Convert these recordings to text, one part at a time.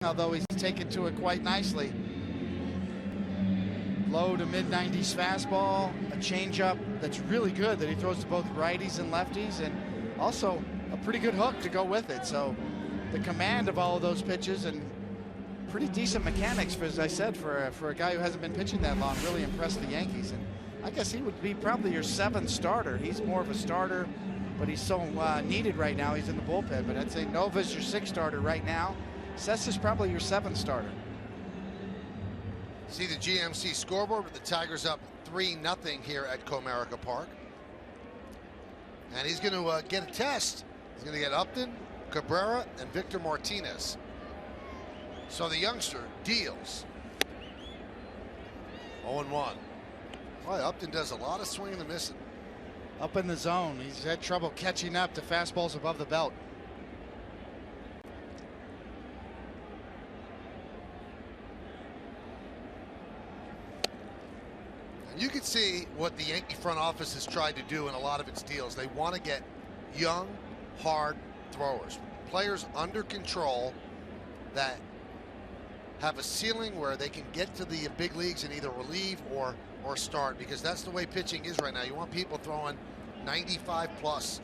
although he's taken to it quite nicely. Low to mid-90s fastball, a changeup that's really good that he throws to both righties and lefties, and also a pretty good hook to go with it. So the command of all of those pitches and pretty decent mechanics, for, as I said, for a guy who hasn't been pitching that long, really impressed the Yankees. And I guess he would be probably your 7th starter. He's more of a starter, but he's so needed right now. He's in the bullpen, but I'd say Nova's your 6th starter right now. Cessa's probably your 7th starter. See the GMC scoreboard with the Tigers up 3-0 here at Comerica Park. And he's going to get a test. He's going to get Upton, Cabrera, and Victor Martinez. So the youngster deals. 0-1. Boy, Upton does a lot of swinging and missing. Up in the zone. He's had trouble catching up to fastballs above the belt. You can see what the Yankee front office has tried to do in a lot of its deals. They want to get young, hard throwers, players under control that have a ceiling where they can get to the big leagues and either relieve or start, because that's the way pitching is right now. You want people throwing 95 plus.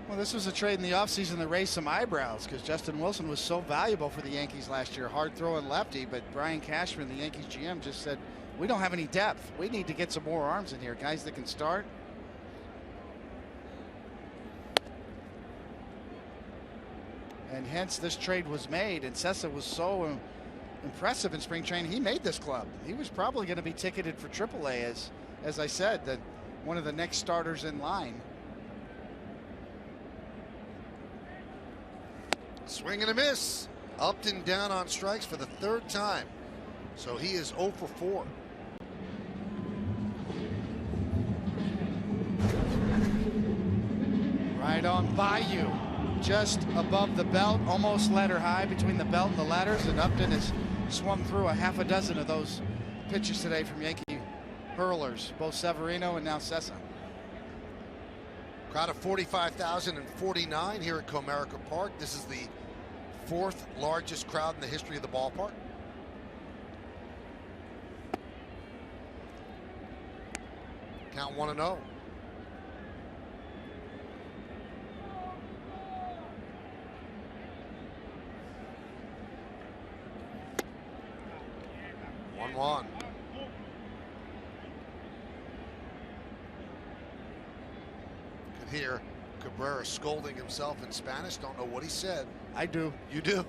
Well, this was a trade in the offseason that raised some eyebrows because Justin Wilson was so valuable for the Yankees last year, hard throwing lefty, but Brian Cashman, the Yankees GM, just said, we don't have any depth. We need to get some more arms in here, guys that can start. And hence this trade was made, and Cessa was so impressive in spring training. He made this club. He was probably going to be ticketed for AAA, as I said, that one of the next starters in line. Swing and a miss. Upton down on strikes for the 3rd time. So he is 0 for 4. Right on Bayou. Just above the belt, almost ladder high between the belt and the ladders, and Upton has swung through a half a dozen of those pitches today from Yankee hurlers, both Severino and now Cessa. Crowd of 45,049 here at Comerica Park. This is the 4th largest crowd in the history of the ballpark. Count 1-0. One. Could hear Cabrera scolding himself in Spanish. Don't know what he said. I do. You do?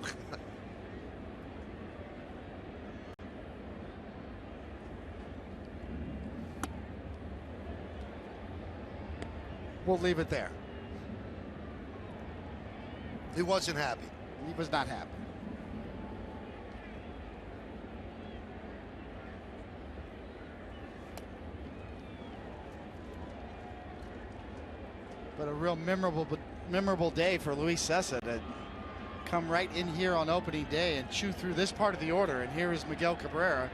We'll leave it there. He wasn't happy. He was not happy. But a real memorable day for Luis Cessa to come right in here on opening day and chew through this part of the order. And here is Miguel Cabrera.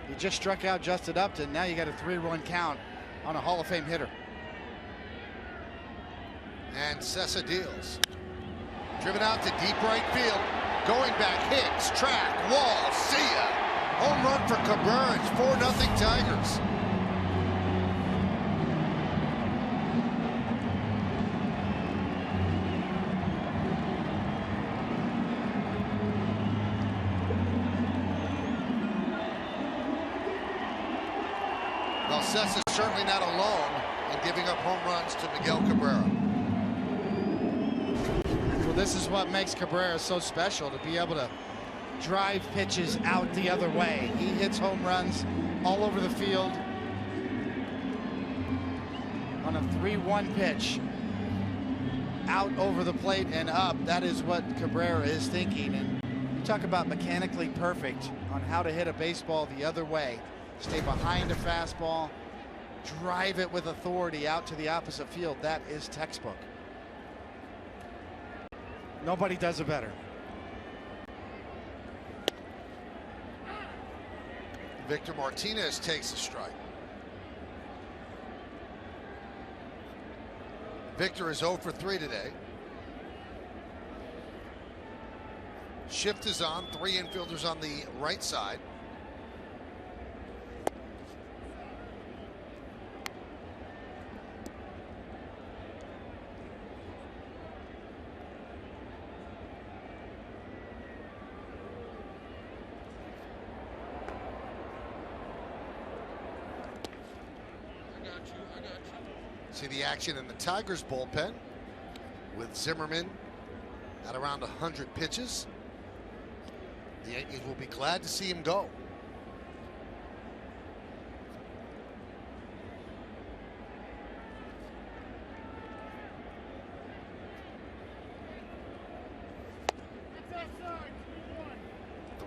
You just struck out Justin Upton. Now you got a 3-run count on a Hall of Fame hitter. And Cessa deals. Driven out to deep right field. Going back, hits, track, wall, see ya. Home run for Cabrera. It's 4-0 Tigers. Well, Cessa's certainly not alone in giving up home runs to Miguel Cabrera. Well, this is what makes Cabrera so special, to be able to drive pitches out the other way. He hits home runs all over the field on a 3-1 pitch. Out over the plate and up. That is what Cabrera is thinking. And you talk about mechanically perfect on how to hit a baseball the other way. Stay behind a fastball, drive it with authority out to the opposite field. That is textbook. Nobody does it better. Victor Martinez takes a strike. Victor is 0 for 3 today. Shift is on. 3 infielders on the right side. See the action in the Tigers bullpen with Zimmerman at around 100 pitches. The Yankees will be glad to see him go.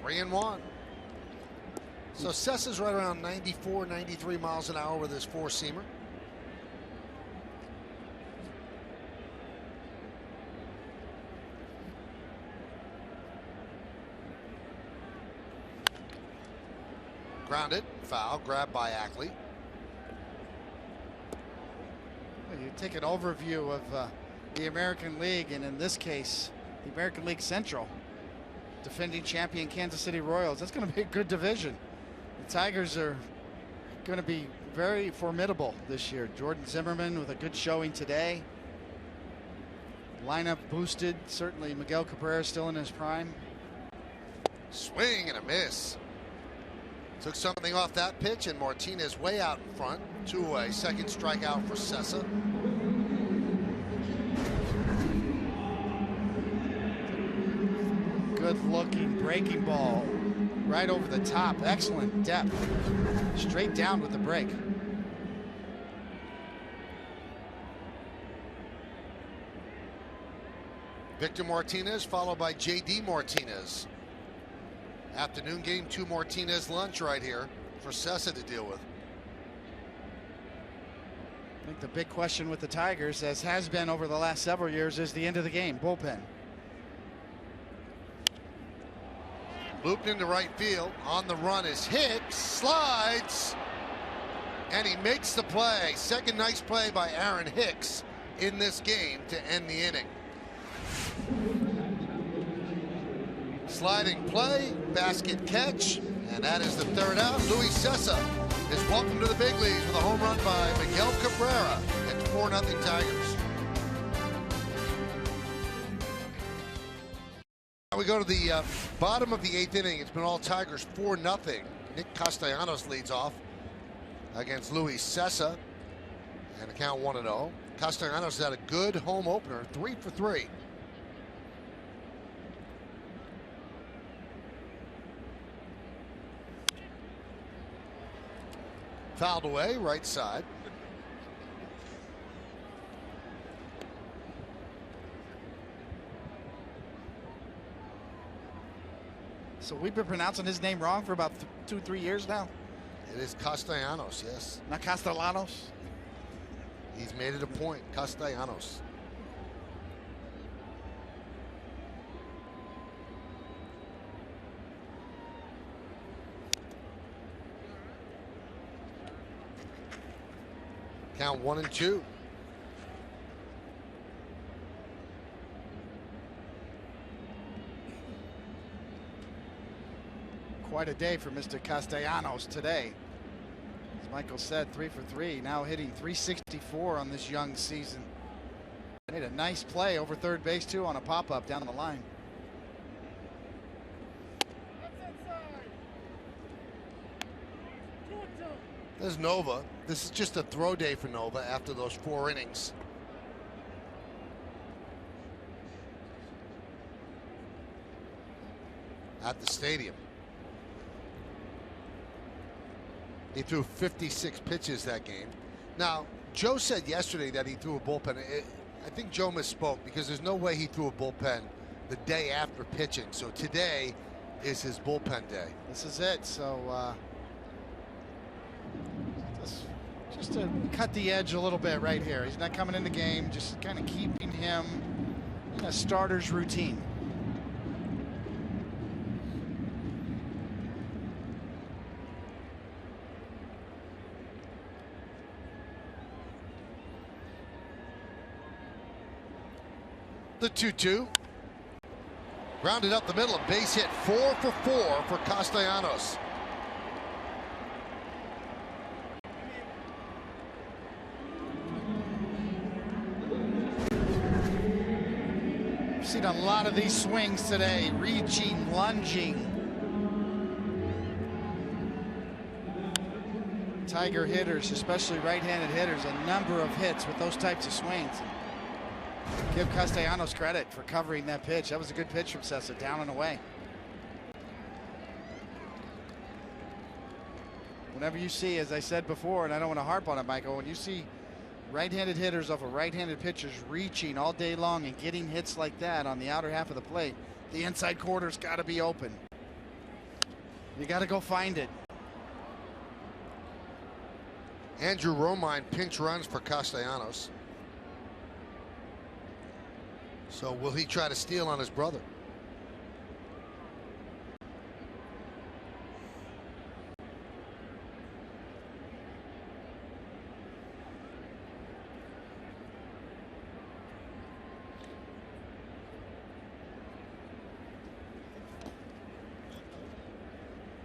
Three and one. So Cessa's right around 94, 93 miles an hour with his four-seamer. Grounded, foul, grabbed by Ackley. Well, you take an overview of the American League, and in this case, the American League Central. Defending champion Kansas City Royals. That's going to be a good division. The Tigers are going to be very formidable this year. Jordan Zimmerman with a good showing today. Lineup boosted. Certainly Miguel Cabrera still in his prime. Swing and a miss. Took something off that pitch, and Martinez way out in front. 2 away. Second strikeout for Cessa. Good looking breaking ball right over the top. Excellent depth. Straight down with the break. Victor Martinez followed by J.D. Martinez. Afternoon game, 2 Martinez lunch right here for Cessa to deal with. I think the big question with the Tigers, as has been over the last several years, is the end of the game, bullpen. Looped into right field. On the run is Hicks. Slides. And he makes the play. Second nice play by Aaron Hicks in this game to end the inning. Sliding play, basket catch, and that is the third out. Luis Cessa is welcome to the big leagues with a home run by Miguel Cabrera. It's 4-0 Tigers. Now we go to the bottom of the 8th inning. It's been all Tigers, 4-0. Nick Castellanos leads off against Luis Cessa, and the count 1-0. Castellanos had a good home opener, 3 for 3. Fouled away, right side. So we've been pronouncing his name wrong for about 2-3 years now. It is Castellanos, yes. Not Castellanos. He's made it a point. Castellanos. Count 1-2. Quite a day for Mr. Castellanos today. As Michael said, 3 for 3, now hitting .364 on this young season. Made a nice play over third base too on a pop-up down the line. There's Nova. This is just a throw day for Nova after those 4 innings. At the stadium. He threw 56 pitches that game. Now, Joe said yesterday that he threw a bullpen. I think Joe misspoke because there's no way he threw a bullpen the day after pitching. So today is his bullpen day. This is it. So just to cut the edge a little bit right here. He's not coming in the game, just kind of keeping him in a starter's routine. The 2-2. Grounded up the middle, a base hit, 4 for 4 for Castellanos. I've seen a lot of these swings today, reaching, lunging. Tiger hitters, especially right-handed hitters, a number of hits with those types of swings. Give Castellanos credit for covering that pitch. That was a good pitch from Cessa, down and away. Whenever you see, as I said before, and I don't want to harp on it, Michael, when you see right-handed hitters off of right-handed pitchers reaching all day long and getting hits like that on the outer half of the plate, the inside quarter's got to be open. You got to go find it. Andrew Romine pinch runs for Castellanos. So will he try to steal on his brother?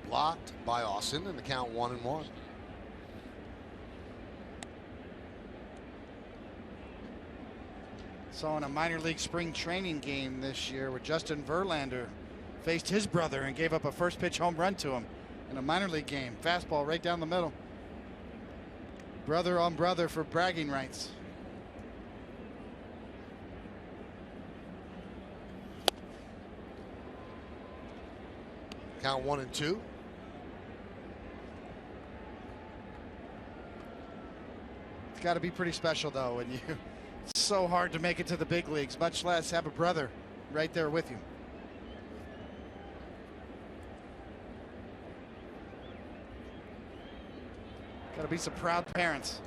Blocked by Austin, and the count 1-1. Saw in a minor league spring training game this year where Justin Verlander faced his brother and gave up a first pitch home run to him in a minor league game. Fastball right down the middle. Brother on brother for bragging rights. Count 1-2. It's got to be pretty special though when you. It's so hard to make it to the big leagues, much less have a brother right there with you. Got to be some proud parents.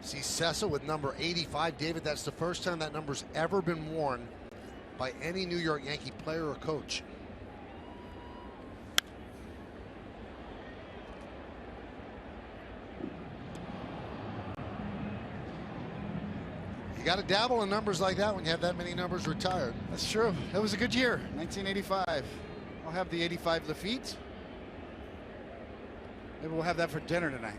See Cessa with number 85. David, that's the first time that number's ever been worn by any New York Yankee player or coach. You got to dabble in numbers like that when you have that many numbers retired. That's true. It was a good year, 1985. I'll have the 85 Lafitte. Maybe we'll have that for dinner tonight.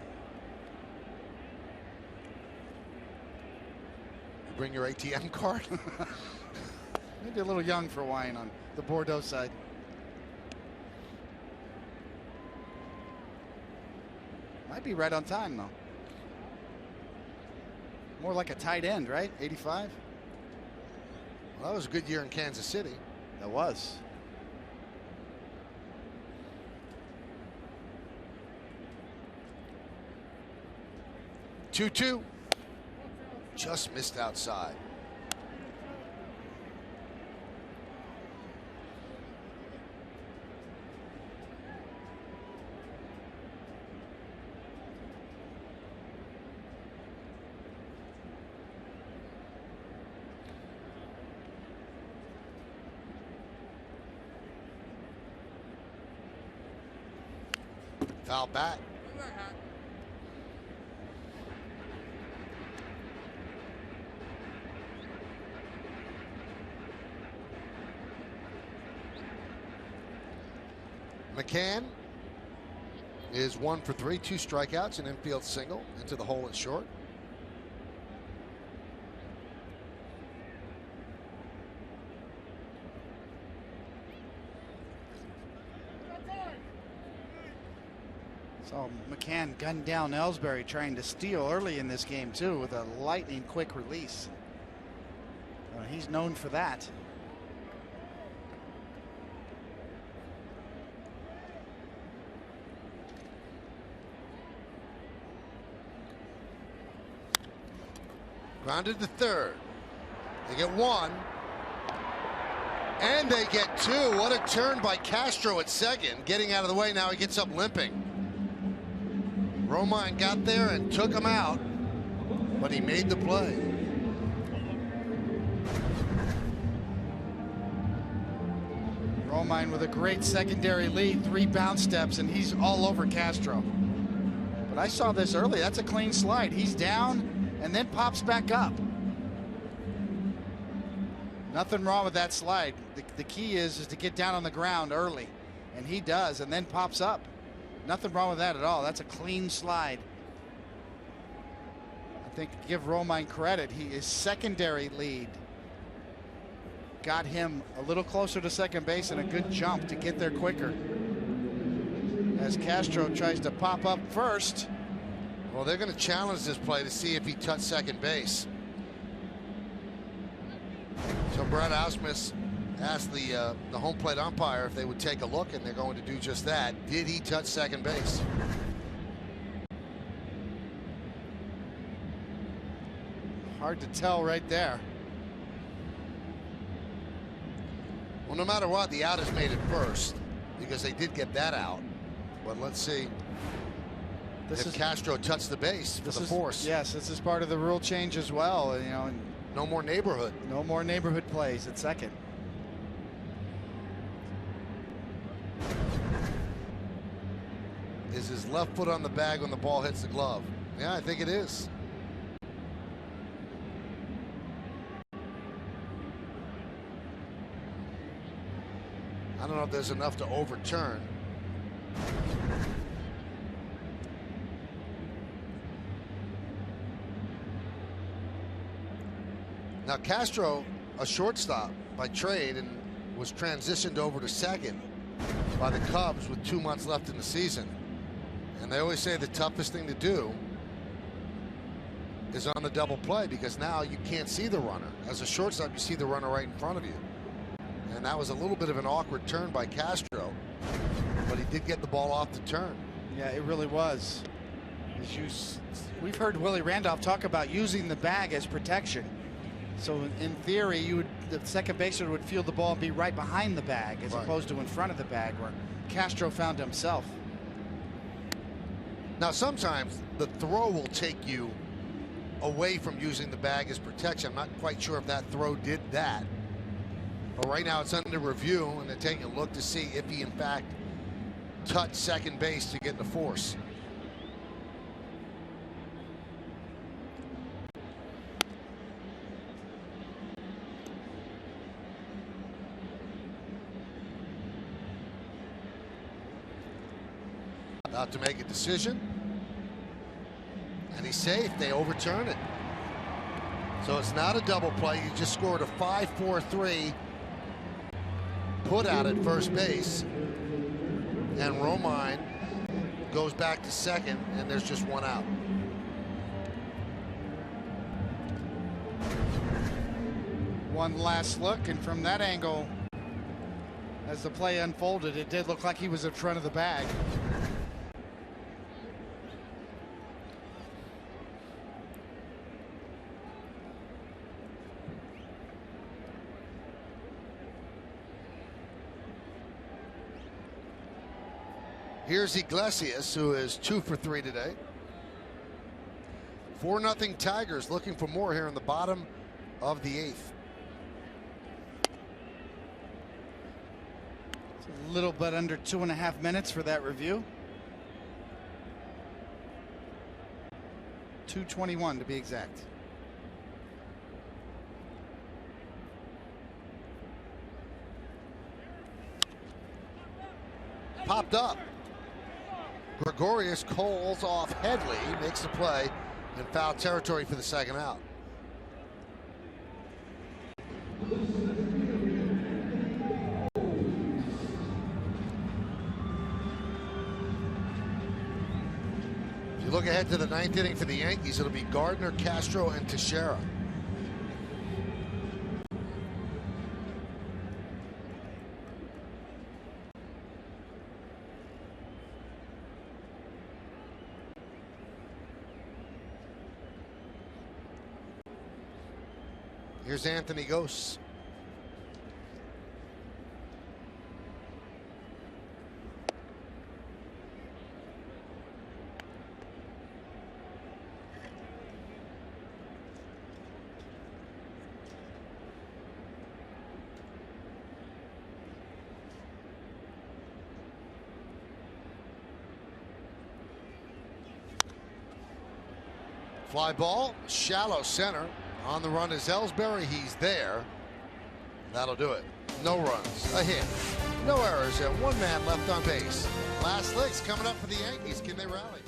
You bring your ATM card? Maybe a little young for wine on the Bordeaux side. Might be right on time, though. More like a tight end, right? 85? Well, that was a good year in Kansas City. That was. Two-two. Just missed outside. Foul bat. McCann is 1 for 3, 2 strikeouts, an infield single into the hole and short. So McCann gunned down Ellsbury trying to steal early in this game too with a lightning quick release. He's known for that. Grounded to third. They get 1. And they get 2. What a turn by Castro at second. Getting out of the way, now he gets up limping. Romine got there and took him out, but he made the play. Romine with a great secondary lead, 3 bounce steps, and he's all over Castro. But I saw this early. That's a clean slide. He's down and then pops back up. Nothing wrong with that slide. The key is to get down on the ground early, and he does, and then pops up. Nothing wrong with that at all. That's a clean slide. I think give Romine credit. His secondary lead got him a little closer to second base and a good jump to get there quicker. As Castro tries to pop up first. Well, they're going to challenge this play to see if he touched second base. So Brad Ausmus asked the home plate umpire if they would take a look, and they're going to do just that. Did he touch second base? Hard to tell right there. Well, no matter what, the out is made at first because they did get that out. But let's see if Castro touched the base for the force. Yes, this is part of the rule change as well. You know, no more neighborhood. No more neighborhood plays at second. Is his left foot on the bag when the ball hits the glove? Yeah, I think it is. I don't know if there's enough to overturn. Now Castro, a shortstop by trade, and was transitioned over to second by the Cubs with 2 months left in the season. And they always say the toughest thing to do is on the double play, because now you can't see the runner. As a shortstop, you see the runner right in front of you. And that was a little bit of an awkward turn by Castro, but he did get the ball off the turn. Yeah, it really was. We've heard Willie Randolph talk about using the bag as protection. So in theory, the second baseman would field the ball and be right behind the bag as opposed to in front of the bag, where Castro found himself. Now sometimes the throw will take you away from using the bag as protection. I'm not quite sure if that throw did that. But right now it's under review, and they're taking a look to see if he in fact touched second base to get the force. About to make a decision, and he's safe. They overturn it. So it's not a double play. You just scored a 5-4-3 put out at first base, and Romine goes back to second, and there's just one out. One last look, and from that angle, as the play unfolded, it did look like he was in front of the bag. Here's Iglesias, who is 2 for 3 today. 4-0 Tigers, looking for more here in the bottom of the 8th. It's a little bit under 2.5 minutes for that review. 2:21 to be exact. Popped up. Gregorius calls off Headley, makes the play, in foul territory for the second out. If you look ahead to the 9th inning for the Yankees, it'll be Gardner, Castro, and Teixeira. Here's Anthony Gose. Fly ball, shallow center. On the run is Ellsbury. He's there. That'll do it. No runs, a hit, no errors, and one man left on base. Last licks coming up for the Yankees. Can they rally?